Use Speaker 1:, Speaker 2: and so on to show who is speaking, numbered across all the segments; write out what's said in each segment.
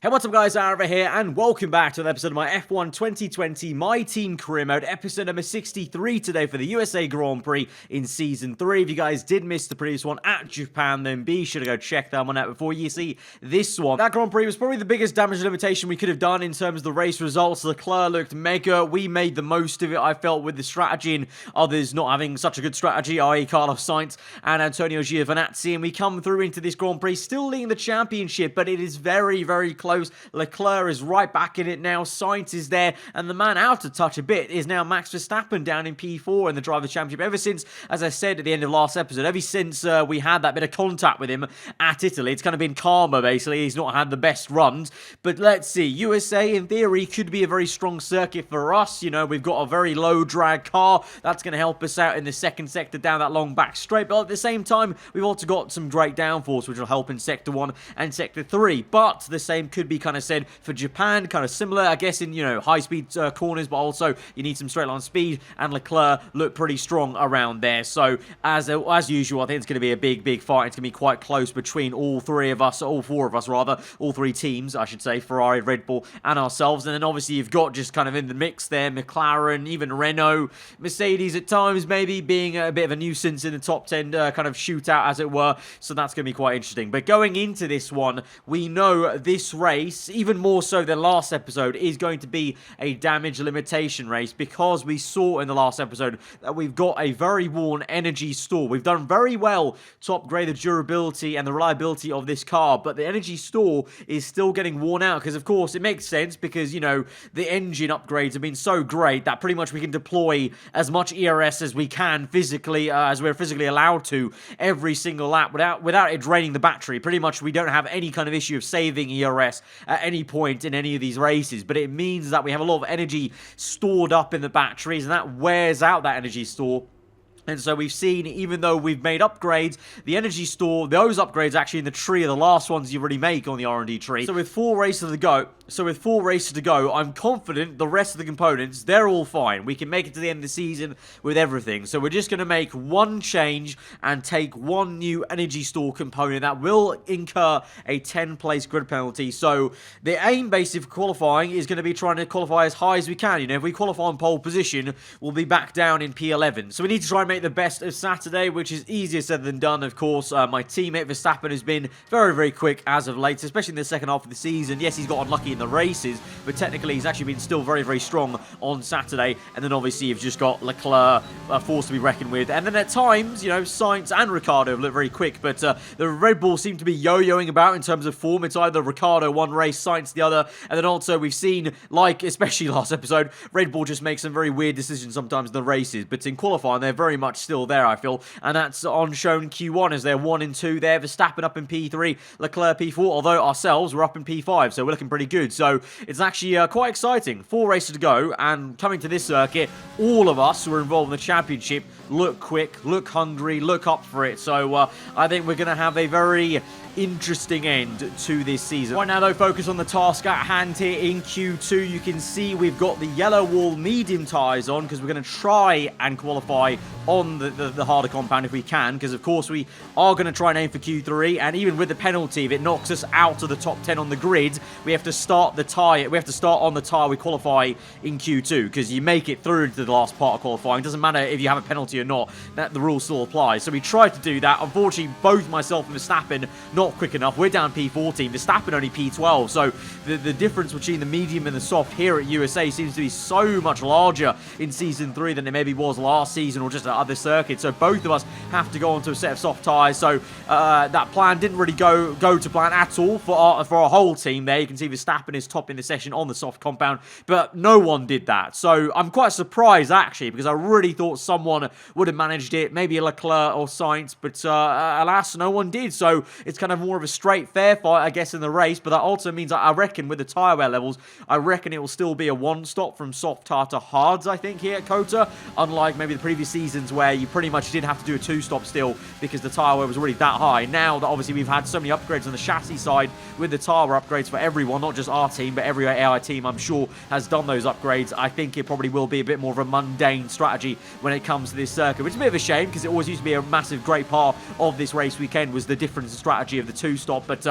Speaker 1: Hey, what's up guys, aarava here, and welcome back to an episode of my F1 2020 My Team Career Mode, episode number 63 today for the USA Grand Prix in Season 3. If you guys did miss the previous one at Japan, then be sure to go check that one out before you see this one. That Grand Prix was probably the biggest damage limitation we could have done in terms of the race results. Leclerc looked mega. We made the most of it, I felt, with the strategy and others not having such a good strategy, i.e. Carlos Sainz and Antonio Giovinazzi, and we come through into this Grand Prix still leading the championship, but it is very, very close. Leclerc is right back in it now. Sainz is there, and the man out of touch a bit is now Max Verstappen down in P4 in the Drivers' Championship. Ever since, as I said at the end of last episode, ever since we had that bit of contact with him at Italy, it's kind of been calmer, basically. He's not had the best runs, but let's see. USA, in theory, could be a very strong circuit for us. You know, we've got a very low drag car. That's going to help us out in the second sector down that long back straight, but at the same time, we've also got some great downforce, which will help in Sector 1 and Sector 3, but the same could be kind of said for Japan, kind of similar, I guess, in, you know, high-speed corners, but also you need some straight-line speed, and Leclerc looked pretty strong around there. So, as usual, I think it's going to be a big fight. It's going to be quite close between all four of us, rather, all three teams, I should say, Ferrari, Red Bull, and ourselves. And then, obviously, you've got just kind of in the mix there, McLaren, even Renault, Mercedes at times, maybe being a bit of a nuisance in the top 10 kind of shootout, as it were. So, that's going to be quite interesting. But going into this one, we know this race, even more so than last episode, is going to be a damage limitation race, because we saw in the last episode that we've got a very worn energy store. We've done very well to upgrade the durability and the reliability of this car, but the energy store is still getting worn out, because of course it makes sense, because, you know, the engine upgrades have been so great that pretty much we can deploy as much ERS as we can physically, as we're physically allowed to, every single lap without it draining the battery. Pretty much we don't have any kind of issue of saving ERS at any point in any of these races, but it means that we have a lot of energy stored up in the batteries, and that wears out that energy store. And so we've seen, even though we've made upgrades, the energy store, those upgrades actually in the tree are the last ones you really make on the R&D tree. So with four races to go, I'm confident the rest of the components, they're all fine. We can make it to the end of the season with everything. So we're just going to make one change and take one new energy store component that will incur a 10-place grid penalty. So the aim, basically, for qualifying is going to be trying to qualify as high as we can. You know, if we qualify on pole position, we'll be back down in P11. So we need to try and make the best of Saturday, which is easier said than done, of course. My teammate Verstappen has been very, very quick as of late, especially in the second half of the season. Yes, he's got unlucky in the races, but technically he's actually been still very, very strong on Saturday. And then obviously you've just got Leclerc, a force to be reckoned with. And then at times, you know, Sainz and Ricciardo have looked very quick, but the Red Bull seem to be yo-yoing about in terms of form. It's either Ricciardo one race, Sainz the other, and then also we've seen, like especially last episode, Red Bull just makes some very weird decisions sometimes in the races, but in qualifying they're very much still there, I feel, and that's on shown Q1 as they're 1 and 2 there. Verstappen up in P3, Leclerc P4, although ourselves we're up in P5, so we're looking pretty good. So it's actually quite exciting. 4 races to go, and coming to this circuit, all of us who are involved in the championship look quick, look hungry, look up for it. So I think we're going to have a very interesting end to this season. Right now, though, focus on the task at hand here in Q2. You can see we've got the yellow wall medium tyres on, because we're going to try and qualify on the harder compound if we can, because of course we are going to try and aim for Q3, and even with the penalty, if it knocks us out of the top 10 on the grid, we have to start on the tyre we qualify in Q2, because you make it through to the last part of qualifying. It doesn't matter if you have a penalty or not, that the rule still applies. So we tried to do that. Unfortunately, both myself and Verstappen not quick enough. We're down P14, Verstappen only P12, so the difference between the medium and the soft here at USA seems to be so much larger in Season 3 than it maybe was last season or just at other circuits. So both of us have to go onto a set of soft tyres. So that plan didn't really go to plan at all for our whole team there. You can see Verstappen is top in the session on the soft compound, but no one did that. So I'm quite surprised, actually, because I really thought someone would have managed it, maybe a Leclerc or Sainz, but alas, no one did. So it's kind of more of a straight fair fight, I guess, in the race, but that also means I reckon with the tyre wear levels, I reckon it will still be a one stop from soft tyre to hards, I think, here at COTA, unlike maybe the previous seasons where you pretty much did have to do a two stop still because the tyre wear was already that high. Now that obviously we've had so many upgrades on the chassis side with the tyre wear upgrades for everyone, not just our team, but every AI team, I'm sure, has done those upgrades. I think it probably will be a bit more of a mundane strategy when it comes to this circuit, which is a bit of a shame, because it always used to be a massive, great part of this race weekend was the difference in strategy of the two stop, but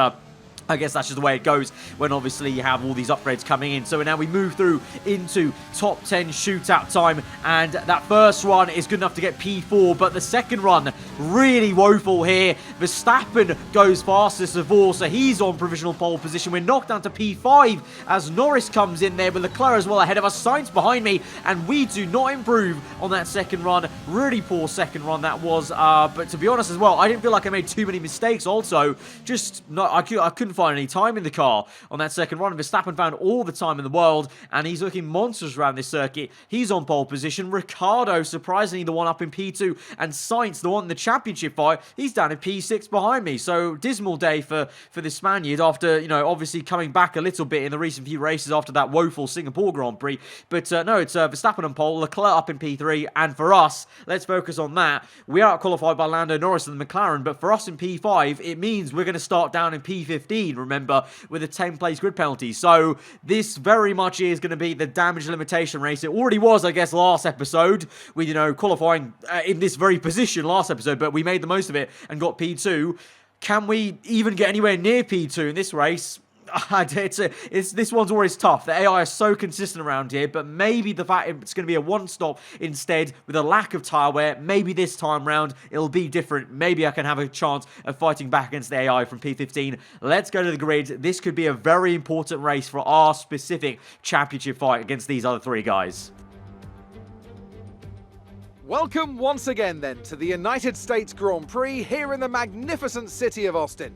Speaker 1: I guess that's just the way it goes when obviously you have all these upgrades coming in. So now we move through into top 10 shootout time, and that first run is good enough to get P4, but the second run really woeful here. Verstappen goes fastest of all, so he's on provisional pole position. We're knocked down to P5 as Norris comes in there with Leclerc as well ahead of us, Sainz behind me, and we do not improve on that second run. Really poor second run that was, but to be honest as well, I didn't feel like I made too many mistakes also. Just, I couldn't find any time in the car on that second run. Verstappen found all the time in the world, and he's looking monstrous around this circuit. He's on pole position. Ricciardo, surprisingly, the one up in P2, and Sainz, the one in the championship fight, he's down in P6 behind me. So, dismal day for the Spaniard after, you know, obviously coming back a little bit in the recent few races after that woeful Singapore Grand Prix. But no, it's Verstappen on pole, Leclerc up in P3, and for us, let's focus on that. We are qualified by Lando Norris and the McLaren, but for us in P5, it means we're going to start down in P15, remember, with a 10-place grid penalty. So this very much is going to be the damage limitation race. It already was, I guess, last episode with, you know, qualifying in this very position last episode, but we made the most of it and got P2. Can we even get anywhere near P2 in this race? This one's always tough. The AI is so consistent around here, but maybe the fact it's going to be a one-stop instead with a lack of tyre wear, maybe this time round it'll be different. Maybe I can have a chance of fighting back against the AI from P15. Let's go to the grid. This could be a very important race for our specific championship fight against these other three guys.
Speaker 2: Welcome once again then to the United States Grand Prix here in the magnificent city of Austin.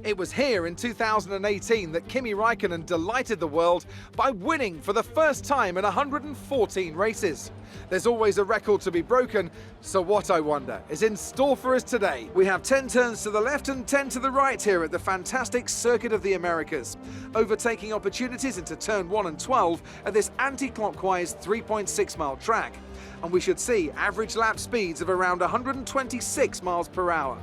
Speaker 2: It was here in 2018 that Kimi Räikkönen delighted the world by winning for the first time in 114 races. There's always a record to be broken, so what, I wonder, is in store for us today? We have 10 turns to the left and 10 to the right here at the fantastic Circuit of the Americas. Overtaking opportunities into turn 1 and 12 at this anti-clockwise 3.6 mile track. And we should see average lap speeds of around 126 miles per hour.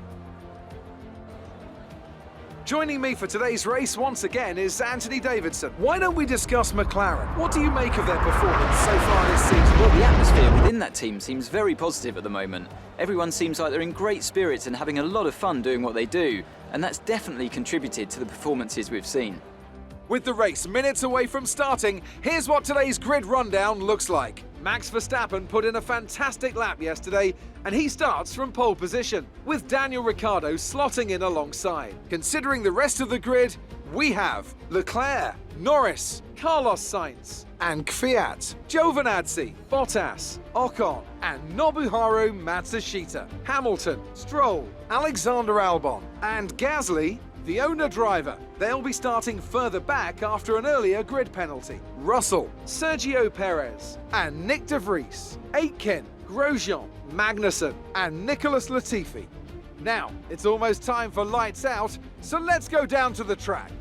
Speaker 2: Joining me for today's race once again is Anthony Davidson. Why don't we discuss McLaren? What do you make of their performance so far this season?
Speaker 3: Well, the atmosphere within that team seems very positive at the moment. Everyone seems like they're in great spirits and having a lot of fun doing what they do, and that's definitely contributed to the performances we've seen.
Speaker 2: With the race minutes away from starting, here's what today's grid rundown looks like. Max Verstappen put in a fantastic lap yesterday, and he starts from pole position, with Daniel Ricciardo slotting in alongside. Considering the rest of the grid, we have Leclerc, Norris, Carlos Sainz, and Kvyat, Giovinazzi, Bottas, Ocon, and Nobuharu Matsushita, Hamilton, Stroll, Alexander Albon, and Gasly, the owner driver. They'll be starting further back after an earlier grid penalty. Russell, Sergio Perez, and Nick de Vries, Aitken, Grosjean, Magnussen, and Nicholas Latifi. Now, it's almost time for lights out, so let's go down to the track.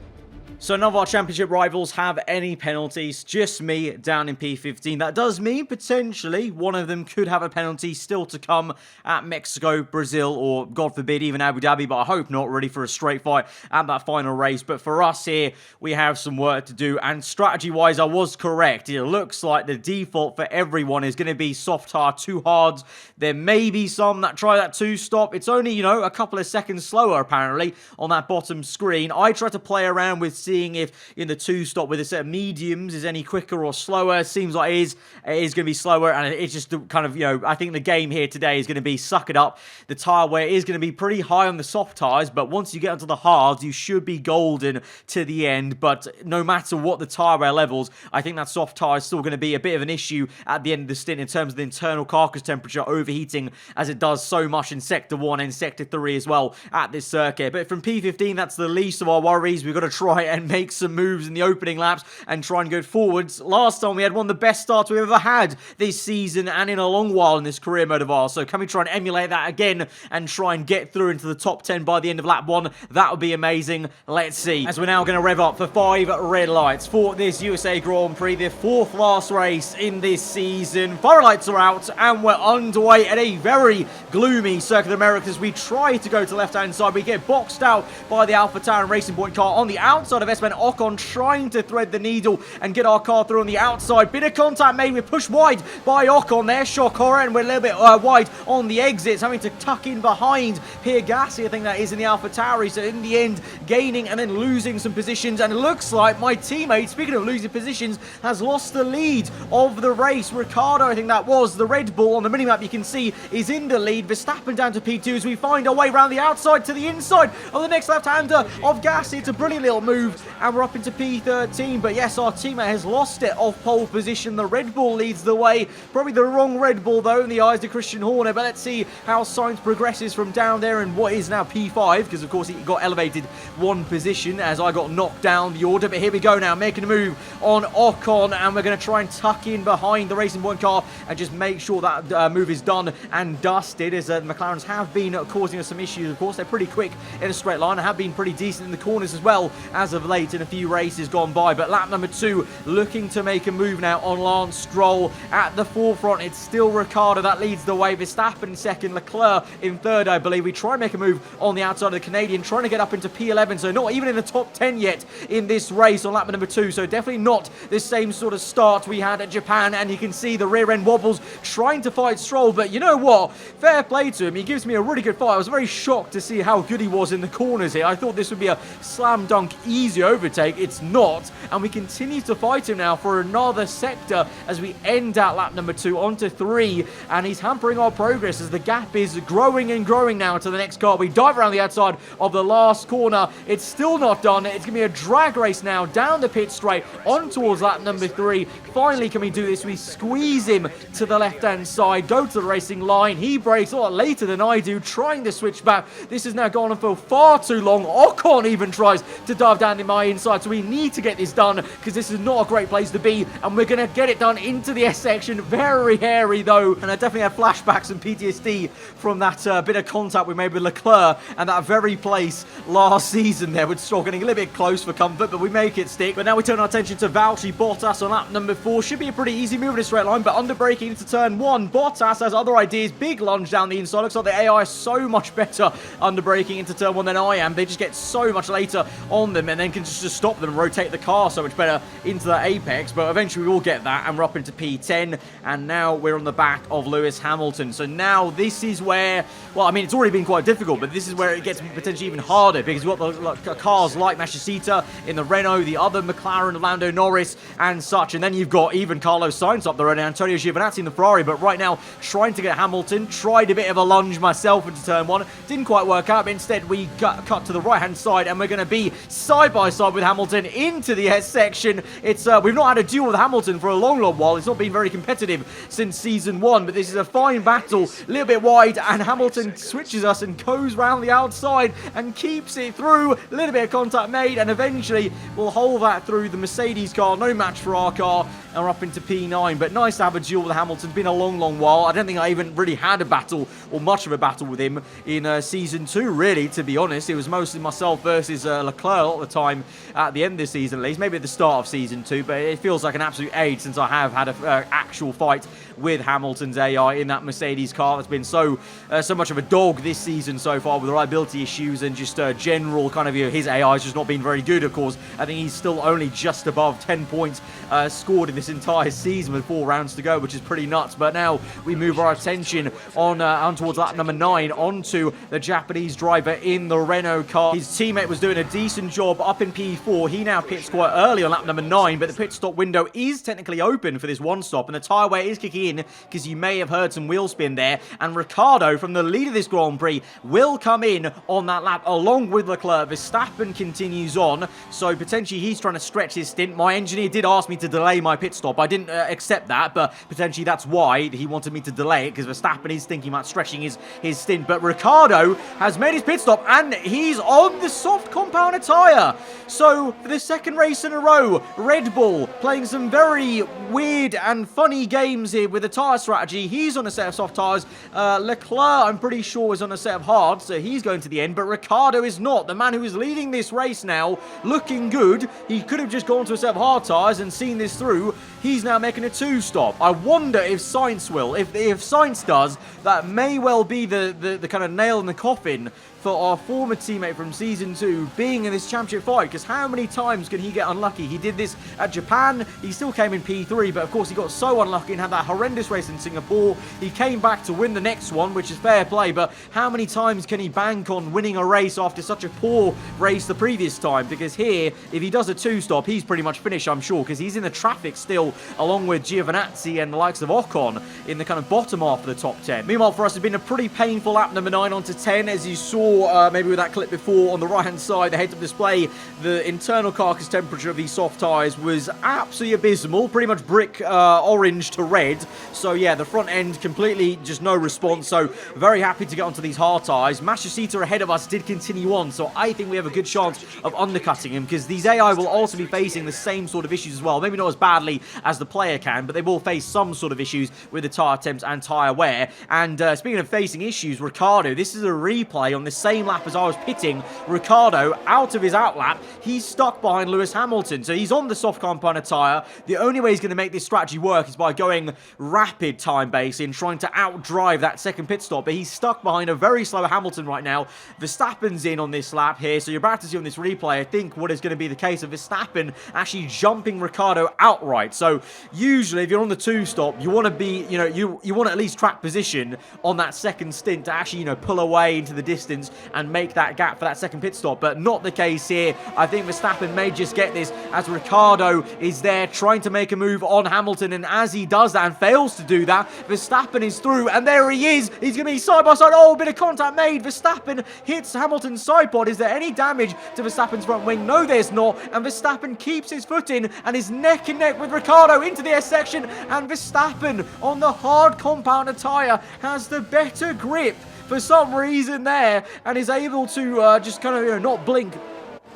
Speaker 1: So none of our championship rivals have any penalties, just me down in P15. That does mean potentially one of them could have a penalty still to come at Mexico, Brazil, or God forbid even Abu Dhabi, but I hope not, really, for a straight fight at that final race. But for us here, we have some work to do, and strategy-wise, I was correct. It looks like the default for everyone is going to be soft hard, too hard. There may be some that try that two-stop. It's only, you know, a couple of seconds slower, apparently, on that bottom screen. I try to play around with seeing if in the two-stop with a set of mediums is any quicker or slower. It seems like it is going to be slower, and it's just kind of, you know, I think the game here today is going to be suck it up. The tyre wear is going to be pretty high on the soft tyres, but once you get onto the hards, you should be golden to the end. But no matter what the tyre wear levels, I think that soft tyre is still going to be a bit of an issue at the end of the stint in terms of the internal carcass temperature overheating, as it does so much in Sector 1 and Sector 3 as well at this circuit. But from P15, that's the least of our worries. We've got to try and make some moves in the opening laps and try and go forwards. Last time we had one of the best starts we've ever had this season and in a long while in this career mode of ours. So can we try and emulate that again and try and get through into the top 10 by the end of lap 1? That would be amazing. Let's see. As we're now going to rev up for 5 red lights for this USA Grand Prix, the 4th last race in this season. Fire lights are out and we're underway at a very gloomy Circuit of Americas. We try to go to the left-hand side. We get boxed out by the Alpha Tauri Racing Point car on the outside of of S-Man Ocon trying to thread the needle and get our car through on the outside. Bit of contact made. We're pushed wide by Ocon there. Shock horror, and we're a little bit wide on the exits, having to tuck in behind Pierre Gasly, I think that is, in the AlphaTauri. So in the end, gaining and then losing some positions. And it looks like my teammate, speaking of losing positions, has lost the lead of the race. Ricciardo, I think that was, the Red Bull on the minimap you can see, is in the lead. Verstappen down to P2 as we find our way around the outside to the inside of the next left-hander of Gasly. It's a brilliant little move, and we're up into P13. But yes, our teammate has lost it off pole position. The Red Bull leads the way. Probably the wrong Red Bull, though, in the eyes of Christian Horner. But let's see how Sainz progresses from down there in what is now P5, because, of course, he got elevated one position as I got knocked down the order. But here we go now, making a move on Ocon, and we're going to try and tuck in behind the Racing Point car and just make sure that move is done and dusted, as the McLarens have been causing us some issues. Of course, they're pretty quick in a straight line and have been pretty decent in the corners as well as of late in a few races gone by. But lap number 2 looking to make a move now on Lance Stroll at the forefront. It's still Ricciardo that leads the way. Verstappen in second, Leclerc in third, I believe. We try and make a move on the outside of the Canadian, trying to get up into P11, so not even in the top 10 yet in this race on lap number 2. So definitely not the same sort of start we had at Japan, and you can see the rear end wobbles trying to fight Stroll. But you know what? Fair play to him. He gives me a really good fight. I was very shocked to see how good he was in the corners here. I thought this would be a slam dunk easy overtake. It's not, and we continue to fight him now for another sector as we end out lap number 2 onto 3, and he's hampering our progress as the gap is growing and growing now to the next car. We dive around the outside of the last corner. It's still not done. It's going to be a drag race now down the pit straight on towards lap number 3. Finally, can we do this? We squeeze him to the left-hand side, go to the racing line. He brakes a lot later than I do, trying to switch back. This has now gone on for far too long. Ocon even tries to dive down in my inside, so we need to get this done because this is not a great place to be, and we're going to get it done into the S section. Very hairy, though, and I definitely have flashbacks and PTSD from that bit of contact we made with Leclerc and that very place last season there, with Stroll getting a little bit close for comfort, but we make it stick. But now we turn our attention to Valtteri Bottas on lap number 4. Should be a pretty easy move in a straight line, but under braking into turn 1. Bottas has other ideas. Big lunge down the inside. Looks like the AI is so much better under braking into turn 1 than I am. They just get so much later on them and then can just stop them and rotate the car so much better into the apex. But eventually we will get that, and we're up into P10, and now we're on the back of Lewis Hamilton. So now this is where, well, I mean, it's already been quite difficult, but this is where it gets potentially even harder, because we've got the cars like Mashasita in the Renault, the other McLaren, Lando Norris and such, and then you've got even Carlos Sainz up there and Antonio Giovinazzi in the Ferrari. But right now, trying to get Hamilton, tried a bit of a lunge myself into turn 1, didn't quite work out, but instead we cut to the right hand side, and we're going to be side by side with Hamilton into the S section. It's we've not had a duel with Hamilton for a long while. It's not been very competitive since season 1, but this is a fine battle, a little bit wide, and Hamilton switches us and goes round the outside and keeps it through. A little bit of contact made, and eventually we'll hold that through the Mercedes car. No match for our car, and we're up into P9. But nice to have a duel with Hamilton. It's been a long while. I don't think I even really had a battle, or much of a battle with him in season 2, really, to be honest. It was mostly myself versus Leclerc a lot of the time at the end of the season, at least. Maybe at the start of season 2, but it feels like an absolute age since I have had an actual fight with Hamilton's AI in that Mercedes car. That's been so much of a dog this season so far, with reliability issues and just general kind of, his AI has just not been very good, of course. I think he's still only just above 10 points scored in this entire season with 4 rounds to go, which is pretty nuts. But now we move our attention on towards lap number 9, onto the Japanese driver in the Renault car. His teammate was doing a decent job up in P4. He now pits quite early on lap number 9, but the pit stop window is technically open for this one stop, and the tyre wear is kicking in, because you may have heard some wheel spin there, and Ricciardo, from the lead of this Grand Prix, will come in on that lap along with Leclerc. Verstappen continues on, so potentially he's trying to stretch his stint. My engineer did ask me to delay my pit stop. I didn't accept that, but potentially that's why he wanted me to delay it, because Verstappen is thinking about stretching his stint. But Ricciardo has made his pit stop, and he's on the soft compound tyre. So for the second race in a row, Red Bull playing some very weird and funny games here with the tyre strategy. He's on a set of soft tyres. Leclerc, I'm pretty sure, is on a set of hard, so he's going to the end, but Ricciardo is not. The man who is leading this race now, looking good. He could have just gone to a set of hard tyres and seen this through. he's now making a 2-stop. I wonder if Sainz will. If Sainz does, that may well be the kind of nail in the coffin for our former teammate from Season 2 being in this championship fight, because how many times can he get unlucky? He did this at Japan, he still came in P3, but of course he got so unlucky and had that horrendous race in Singapore. He came back to win the next one, which is fair play, but how many times can he bank on winning a race after such a poor race the previous time? Because here, if he does a 2-stop, he's pretty much finished, I'm sure, because he's in the traffic still, along with Giovinazzi and the likes of Ocon in the kind of bottom half of the top 10. Meanwhile, for us, it's been a pretty painful lap number 9 onto 10, as you saw maybe with that clip before on the right hand side, the heads-up display, the internal carcass temperature of these soft tyres was absolutely abysmal, pretty much brick orange to red. So yeah, the front end completely just no response, so very happy to get onto these hard tyres. Matsushita ahead of us did continue on, so I think we have a good chance of undercutting him, because these AI will also be facing the same sort of issues as well, maybe not as badly as the player can, but they will face some sort of issues with the tyre temps and tyre wear. And speaking of facing issues, Ricciardo, this is a replay on the same lap as I was pitting Ricciardo out of his outlap. He's stuck behind Lewis Hamilton, so he's on the soft compound tyre. The only way he's going to make this strategy work is by going rapid time base in trying to outdrive that second pit stop, but he's stuck behind a very slow Hamilton right now. Verstappen's in on this lap here, so you're about to see on this replay, I think, what is going to be the case of Verstappen actually jumping Ricciardo outright. So usually if you're on the 2-stop, you want to be, you know, you want to at least track position on that second stint to actually, you know, pull away into the distance and make that gap for that second pit stop, but not the case here. I think Verstappen may just get this as Ricciardo is there trying to make a move on Hamilton, and as he does that and fails to do that, Verstappen is through, and there he is. He's going to be side by side. Oh, a bit of contact made. Verstappen hits Hamilton's side pod. Is there any damage to Verstappen's front wing? No, there's not, and Verstappen keeps his foot in and is neck and neck with Ricciardo into the S section, and Verstappen on the hard compounder tyre has the better grip for some reason there, and is able to just kind of, you know, not blink.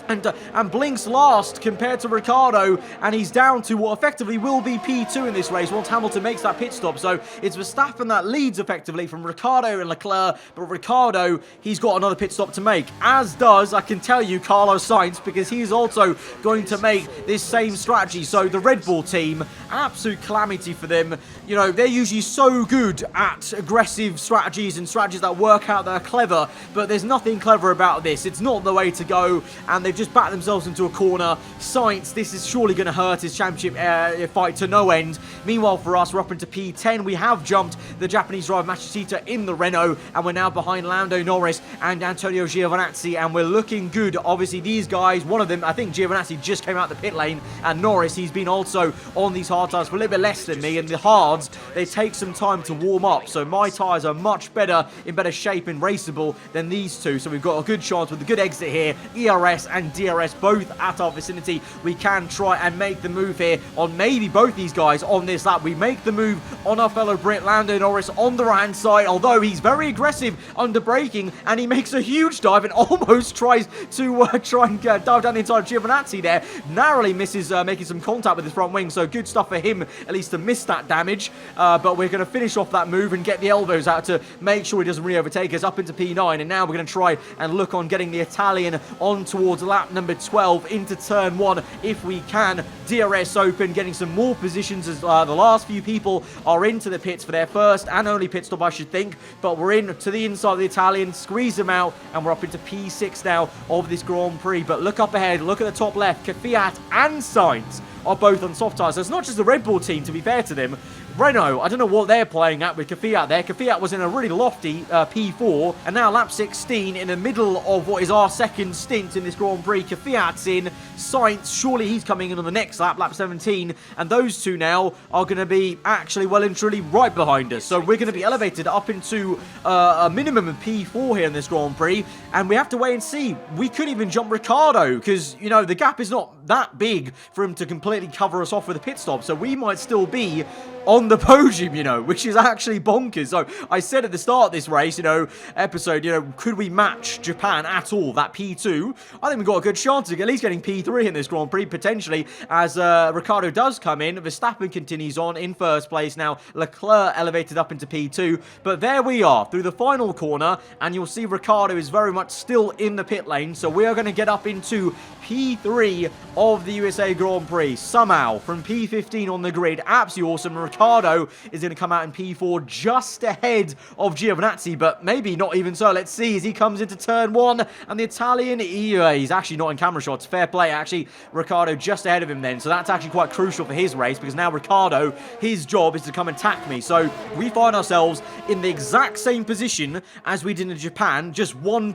Speaker 1: And blinks last compared to Ricciardo, and he's down to what effectively will be P2 in this race once Hamilton makes that pit stop. So it's Verstappen that leads effectively from Ricciardo and Leclerc, but Ricciardo, he's got another pit stop to make, as does, I can tell you, Carlos Sainz, because he's also going to make this same strategy. So the Red Bull team, absolute calamity for them. You know, they're usually so good at aggressive strategies and strategies that work out, that are clever, but there's nothing clever about this. It's not the way to go, and they've just backed themselves into a corner. Sainz, this is surely going to hurt his championship fight to no end. Meanwhile, for us, we're up into P10. We have jumped the Japanese driver Matsushita in the Renault, and we're now behind Lando Norris and Antonio Giovinazzi, and we're looking good. Obviously, these guys, one of them, I think Giovinazzi just came out the pit lane, and Norris, he's been also on these hard tyres for a little bit less than me, and the hards, they take some time to warm up, so my tyres are much better, in better shape and raceable than these two, so we've got a good chance with a good exit here. ERS and DRS both at our vicinity. We can try and make the move here on maybe both these guys on this lap. We make the move on our fellow Brit, Lando Norris, on the right-hand side, although he's very aggressive under braking, and he makes a huge dive and almost tries to try and dive down the inside of Giovinazzi there. Narrowly misses making some contact with his front wing, so good stuff for him, at least to miss that damage. But we're going to finish off that move and get the elbows out to make sure he doesn't really overtake us up into P9, and now we're going to try and look on getting the Italian on towards lap number 12 into turn 1 if we can. DRS open, getting some more positions as the last few people are into the pits for their first and only pit stop, I should think, but we're in to the inside of the Italian, squeeze them out, and we're up into P6 now of this Grand Prix. But look up ahead, look at the top left, Kvyat and Sainz are both on soft tyres. So it's not just the Red Bull team, to be fair to them. Renault, I don't know what they're playing at with Kvyat there. Kvyat was in a really lofty P4, and now lap 16 in the middle of what is our second stint in this Grand Prix. Kvyat's in, Sainz, surely he's coming in on the next lap, lap 17, and those two now are going to be actually well and truly right behind us. So we're going to be elevated up into a minimum of P4 here in this Grand Prix, and we have to wait and see. We could even jump Ricciardo, because, you know, the gap is not that big for him to completely cover us off with a pit stop, so we might still be on the podium, you know, which is actually bonkers. So I said at the start of this race, you know, episode, you know, could we match Japan at all, that P2? I think we've got a good chance of at least getting P3 in this Grand Prix, potentially, as Ricciardo does come in. Verstappen continues on in first place now. Leclerc elevated up into P2, but there we are, through the final corner, and you'll see Ricciardo is very much still in the pit lane, so we are going to get up into P3 of the USA Grand Prix. Somehow, from P15 on the grid, absolutely awesome. Ricciardo is going to come out in P4 just ahead of Giovinazzi, but maybe not even so. Let's see as he comes into turn 1, and the Italian, he's actually not in camera shots. Fair play, actually. Ricciardo just ahead of him then, so that's actually quite crucial for his race, because now Ricciardo, his job is to come and attack me. So we find ourselves in the exact same position as we did in Japan, just one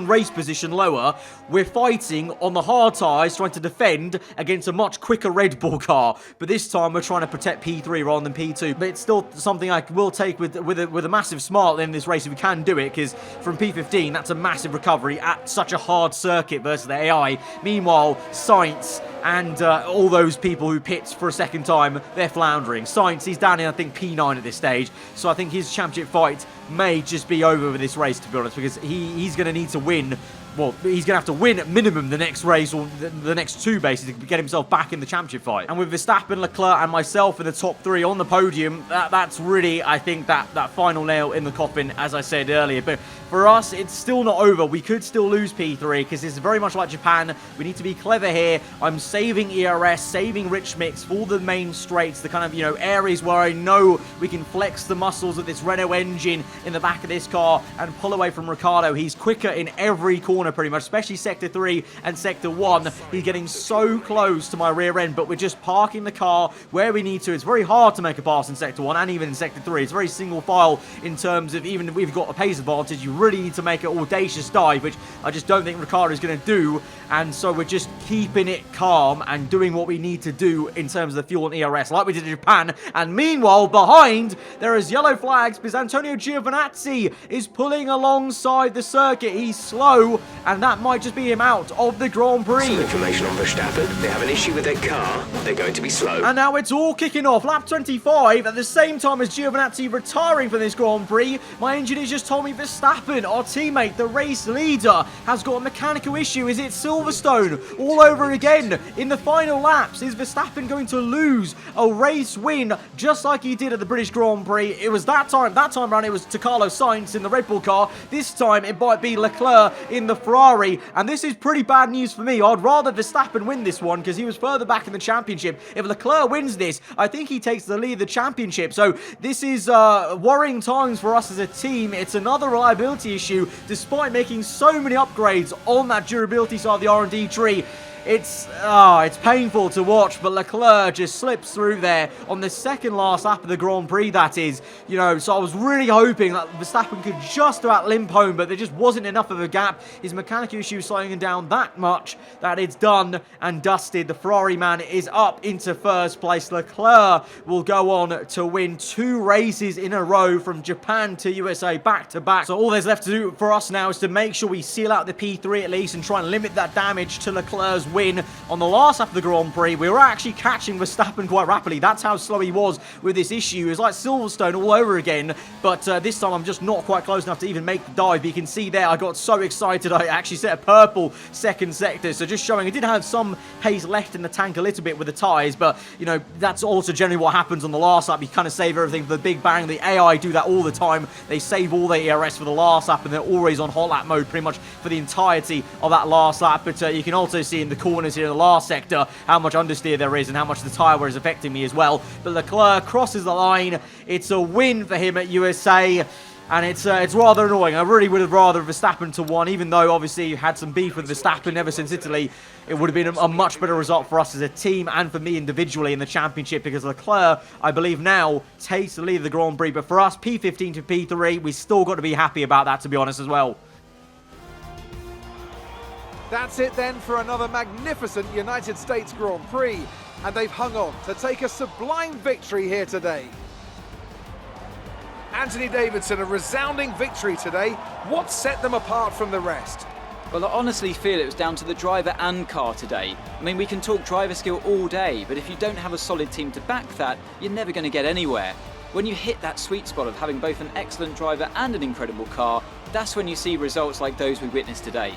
Speaker 1: race position lower. We're fighting on the hard tyres, trying to defend against a much quicker Red Bull car, but this time we're trying to protect P3 rather than P2. But it's still something I will take with a massive smile in this race if we can do it, because from P15 that's a massive recovery at such a hard circuit versus the AI. Meanwhile, Sainz and all those people who pit for a second time, they're floundering. Sainz, he's down in, I think, P9 at this stage, so I think his championship fight may just be over with this race, to be honest, because he's going to need to win. Well, he's going to have to win at minimum the next race, or the next 2 basically, to get himself back in the championship fight. And with Verstappen, Leclerc, and myself in the top 3 on the podium, that's really, I think, that final nail in the coffin, as I said earlier. But for us, it's still not over. We could still lose P3, because it's very much like Japan. We need to be clever here. I'm saving ERS, saving Rich Mix for the main straights, the kind of, areas where I know we can flex the muscles of this Renault engine in the back of this car and pull away from Ricciardo. He's quicker in every corner pretty much, especially Sector 3 and Sector 1. He's getting so close to my rear end, but we're just parking the car where we need to. It's very hard to make a pass in Sector 1 and even in Sector 3. It's very single file in terms of, even if we've got a pace advantage, you really need to make an audacious dive, which I just don't think Ricciardo is going to do. And so we're just keeping it calm and doing what we need to do in terms of the fuel and ERS, like we did in Japan. And meanwhile, behind, there is yellow flags because Antonio Giovinazzi is pulling alongside the circuit. He's slow, and that might just be him out of the Grand Prix.
Speaker 4: Some information on Verstappen. They have an issue with their car. They're going to be slow.
Speaker 1: And now it's all kicking off. Lap 25, at the same time as Giovinazzi retiring from this Grand Prix. My engineer just told me Verstappen, our teammate, the race leader, has got a mechanical issue. Is it Silverstone all over again in the final laps? Is Verstappen going to lose a race win just like he did at the British Grand Prix? It was that time around, it was to Carlos Sainz in the Red Bull car. This time it might be Leclerc in the Ferrari, and this is pretty bad news for me. I'd rather Verstappen win this one because he was further back in the championship. If Leclerc wins this, I think he takes the lead of the championship. So this is worrying times for us as a team. It's another reliability issue, despite making so many upgrades on that durability side of the R&D tree. It's painful to watch, but Leclerc just slips through there on the second last lap of the Grand Prix, that is. So I was really hoping that Verstappen could just about limp home, but there just wasn't enough of a gap. His mechanical issue slowing him down that much that it's done and dusted. The Ferrari man is up into first place. Leclerc will go on to win 2 races in a row from Japan to USA back to back. So all there's left to do for us now is to make sure we seal out the P3 at least and try and limit that damage to Leclerc's win. On the last lap of the Grand Prix, we were actually catching Verstappen quite rapidly. That's how slow he was with this issue. It was like Silverstone all over again, but this time I'm just not quite close enough to even make the dive. But you can see there, I got so excited, I actually set a purple second sector, so just showing I did have some pace left in the tank a little bit with the tyres, but, that's also generally what happens on the last lap. You kind of save everything for the big bang. The AI do that all the time. They save all their ERS for the last lap, and they're always on hot lap mode pretty much for the entirety of that last lap. But you can also see in the corners here in the last sector how much understeer there is and how much the tyre wear is affecting me as well. But Leclerc crosses the line. It's a win for him at USA. And it's rather annoying. I really would have rather Verstappen to won, even though obviously you had some beef with Verstappen ever since Italy. It would have been a much better result for us as a team and for me individually in the championship, because Leclerc, I believe now, takes the lead of the Grand Prix. But for us, P15 to P3, we still got to be happy about that, to be honest, as well.
Speaker 2: That's it then for another magnificent United States Grand Prix, and they've hung on to take a sublime victory here today. Anthony Davidson, a resounding victory today. What set them apart from the rest?
Speaker 3: Well, I honestly feel it was down to the driver and car today. I mean, we can talk driver skill all day, but if you don't have a solid team to back that, you're never going to get anywhere. When you hit that sweet spot of having both an excellent driver and an incredible car, that's when you see results like those we witnessed today.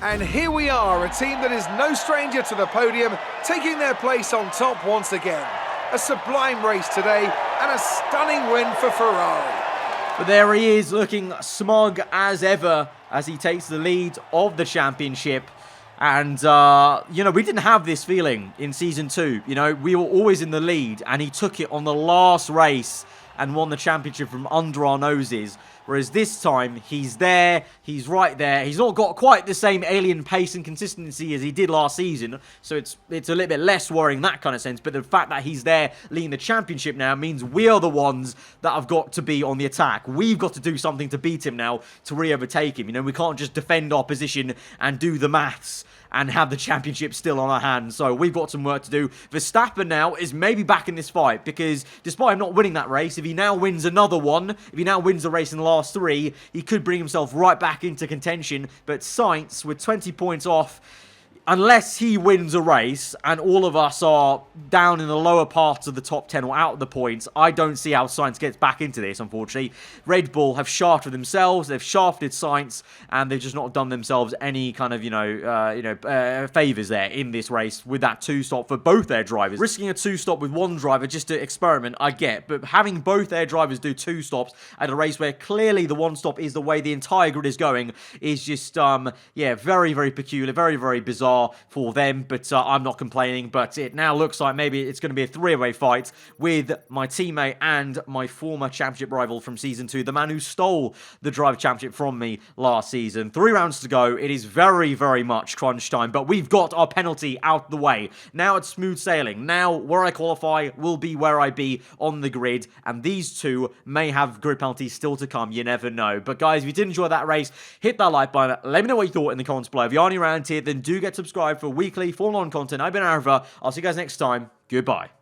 Speaker 2: And here we are, a team that is no stranger to the podium, taking their place on top once again. A sublime race today and a stunning win for Ferrari.
Speaker 1: But there he is, looking smug as ever as he takes the lead of the championship. And, you know, we didn't have this feeling in Season 2. You know, we were always in the lead, and he took it on the last race and won the championship from under our noses. Whereas this time, he's there, he's right there. He's not got quite the same alien pace and consistency as he did last season, so it's a little bit less worrying in that kind of sense. But the fact that he's there leading the championship now means we are the ones that have got to be on the attack. We've got to do something to beat him now, to re-overtake him. You know, we can't just defend our position and do the maths and have the championship still on our hands. So we've got some work to do. Verstappen now is maybe back in this fight, because despite him not winning that race, if he now wins another one, if he now wins the race in the last 3, he could bring himself right back into contention. But Sainz, with 20 points off, unless he wins a race and all of us are down in the lower parts of the top 10 or out of the points, I don't see how Sainz gets back into this, unfortunately. Red Bull have shafted themselves, they've shafted Sainz, and they've just not done themselves any kind of, favours there in this race with that 2-stop for both their drivers. Risking a 2-stop with one driver just to experiment, I get, but having both their drivers do 2 stops at a race where clearly the 1-stop is the way the entire grid is going is just, very, very peculiar, very, very bizarre for them, but I'm not complaining. But it now looks like maybe it's going to be a 3-way fight with my teammate and my former championship rival from Season 2, the man who stole the driver championship from me last season. 3 rounds to go. It is very, very much crunch time, but we've got our penalty out the way. Now it's smooth sailing. Now where I qualify will be where I be on the grid, and these two may have grid penalties still to come. You never know. But guys, if you did enjoy that race, hit that like button. Let me know what you thought in the comments below. If you're new around here, then do get subscribed for weekly full-on content. I've been aarava. I'll see you guys next time. Goodbye.